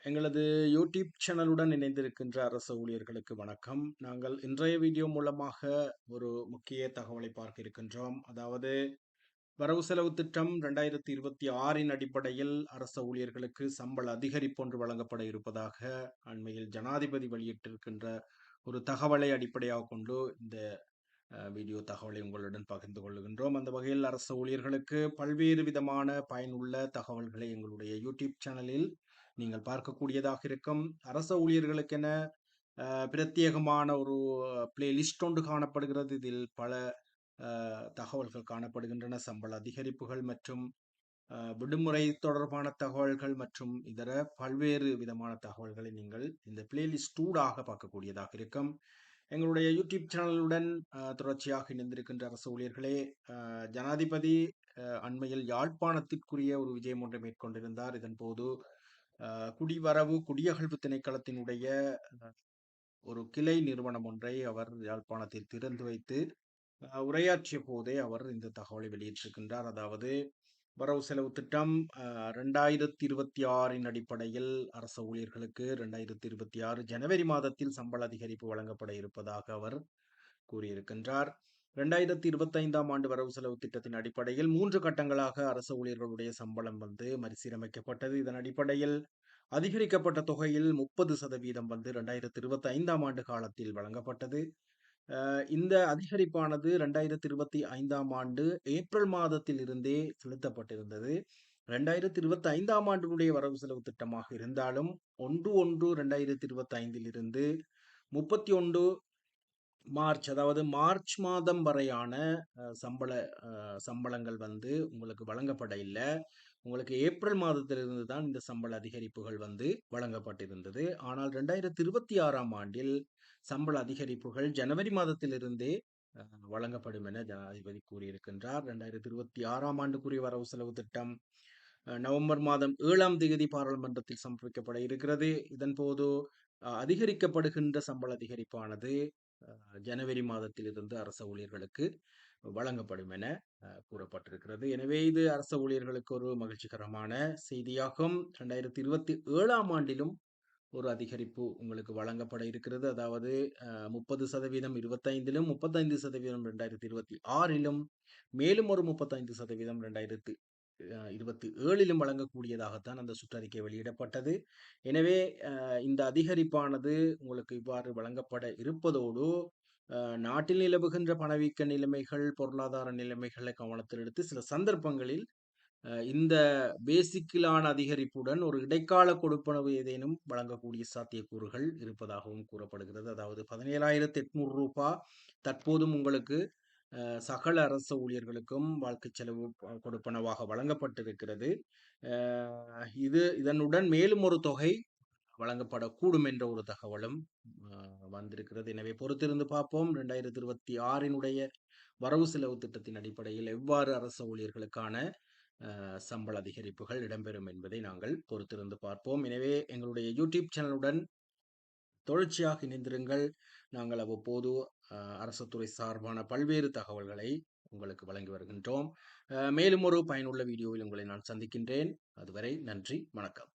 எங்களது யூடியூப் சேனலுடன் இணைந்திருக்கின்ற அரசு ஊழியர்களுக்கு வணக்கம். நாங்கள் இன்றைய வீடியோ மூலமாக ஒரு முக்கிய தகவலை பார்க்க இருக்கின்றோம். அதாவது வரவு செலவு திட்டம் 2026 அடிப்படையில் அரச ஊழியர்களுக்கு சம்பள அதிகரிப்பு ஒன்று வழங்கப்பட இருப்பதாக அண்மையில் ஜனாதிபதி வெளியிட்டிருக்கின்ற ஒரு தகவலை அடிப்படையாக கொண்டு இந்த வீடியோ தகவலை உங்களுடன் பகிர்ந்து கொள்கின்றோம். அந்த வகையில் அரசு ஊழியர்களுக்கு பல்வேறு விதமான பயனுள்ள தகவல்களை எங்களுடைய யூடியூப் சேனலில் நீங்கள் பார்க்கக்கூடியதாக இருக்கும். அரச ஊழியர்களுக்கென பிரத்யேகமான ஒரு பிளேலிஸ்ட் ஒன்று காணப்படுகிறது. இதில் பல தகவல்கள் காணப்படுகின்றன. சம்பள அதிகரிப்புகள் மற்றும் விடுமுறை தொடர்பான தகவல்கள் மற்றும் இதர பல்வேறு விதமான தகவல்களை நீங்கள் இந்த பிளேலிஸ்ட் ஊடாக பார்க்கக்கூடியதாக இருக்கும். எங்களுடைய யூடியூப் சேனலுடன் தொடர்ச்சியாக இணைந்திருக்கின்ற அரசு ஊழியர்களே, ஜனாதிபதி அண்மையில் யாழ்ப்பாணத்திற்குரிய ஒரு விஜயம் ஒன்றை மேற்கொண்டிருந்தார். இதன் போது குடிவரவு குடியகழ்வு திணைக்களத்தினுடைய ஒரு கிளை நிறுவனம் ஒன்றை அவர் யாழ்ப்பாணத்தில் திறந்து வைத்து உரையாற்றிய போதே அவர் இந்த தகவலை வெளியிட்டிருக்கின்றார். அதாவது வரவு செலவு திட்டம் 2026 அடிப்படையில் அரச ஊழியர்களுக்கு 2026 ஜனவரி மாதத்தில் சம்பள அதிகரிப்பு வழங்கப்பட இருப்பதாக அவர் கூறியிருக்கின்றார். 2025 ஆண்டு வரவு செலவு திட்டத்தின் அடிப்படையில் 3 கட்டங்களாக அரச ஊழியர்களுடைய சம்பளம் மறுசீரமைக்கப்பட்டது. இதன் அடிப்படையில் அதிகரிக்கப்பட்ட தொகையில் 30% 2025 ஆண்டு காலத்தில் வழங்கப்பட்டது. இந்த அதிகரிப்பானது 2025 ஆண்டு ஏப்ரல் மாதத்தில் இருந்தே செலுத்தப்பட்டிருந்தது. 2025 ஆண்டினுடைய வரவு செலவு திட்டமாக இருந்தாலும் 1/1/2025 இருந்து 31 மார்ச், அதாவது மார்ச் மாதம் வரையான சம்பளங்கள் உங்களுக்கு வழங்கப்பட இல்லை. உங்களுக்கு ஏப்ரல் மாதத்திலிருந்து தான் இந்த சம்பள அதிகரிப்புகள் வழங்கப்பட்டிருந்தது. ஆனால் 2026 ஆண்டில் சம்பள அதிகரிப்புகள் ஜனவரி மாதத்திலிருந்தே வழங்கப்படும் என ஜனாதிபதி கூறியிருக்கின்றார். 2026 ஆண்டுக்குரிய வரவு செலவு திட்டம் நவம்பர் மாதம் 7ஆம் தேதி பாராளுமன்றத்தில் சமர்ப்பிக்கப்பட இருக்கிறது. இதன் போது அதிகரிக்கப்படுகின்ற சம்பள அதிகரிப்பானது ஜனவரி மாதத்திலிருந்து அரச ஊழியர்களுக்கு வழங்கப்படும் என கூறப்பட்டிருக்கிறது. எனவே இது அரச ஊழியர்களுக்கு ஒரு மகிழ்ச்சிகரமான செய்தியாகும். 2027 ஆண்டிலும் ஒரு அதிகரிப்பு உங்களுக்கு வழங்கப்பட இருக்கிறது. அதாவது 30% 25லும் 35% 2026லும் மேலும் ஒரு 35% 2027லும் வழங்கக்கூடியதாகத்தான் அந்த சுற்றறிக்கை வெளியிடப்பட்டது. எனவே இந்த அதிகரிப்பானது உங்களுக்கு இவ்வாறு வழங்கப்பட இருப்பதோடு நாட்டில் நிலவுகின்ற பணவீக்க நிலைமைகள், பொருளாதார நிலைமைகளை கவனத்தில் எடுத்து சில சந்தர்ப்பங்களில் இந்த பேசிக்கிலான அதிகரிப்புடன் ஒரு இடைக்கால கொடுப்பனவு ஏதேனும் வழங்கக்கூடிய சாத்தியக்கூறுகள் இருப்பதாகவும் கூறப்படுகிறது. அதாவது 17,800 ரூபாய் தற்போதும் உங்களுக்கு சகல அரச ஊழியர்களுக்கும் வாழ்க்கை செலவு கொடுப்பனவாக வழங்கப்பட்டிருக்கிறது. இதனுடன் மேலும் ஒரு தொகை வழங்கப்படக்கூடும் என்ற ஒரு தகவலும் வந்திருக்கிறது. எனவே பொறுத்திருந்து பார்ப்போம். 2026 வரவு செலவு திட்டத்தின் அடிப்படையில் எவ்வாறு அரச ஊழியர்களுக்கான சம்பள அதிகரிப்புகள் இடம்பெறும் என்பதை நாங்கள் பொறுத்திருந்து பார்ப்போம். எனவே எங்களுடைய யூடியூப் சேனலுடன் தொடர்ச்சியாக இணைந்திருங்கள். நாங்கள் அவ்வப்போது அரசு துறை சார்பான பல்வேறு தகவல்களை உங்களுக்கு வழங்கி வருகின்றோம். மேலும் ஒரு பயனுள்ள வீடியோவில் உங்களை நான் சந்திக்கின்றேன். அதுவரை நன்றி, வணக்கம்.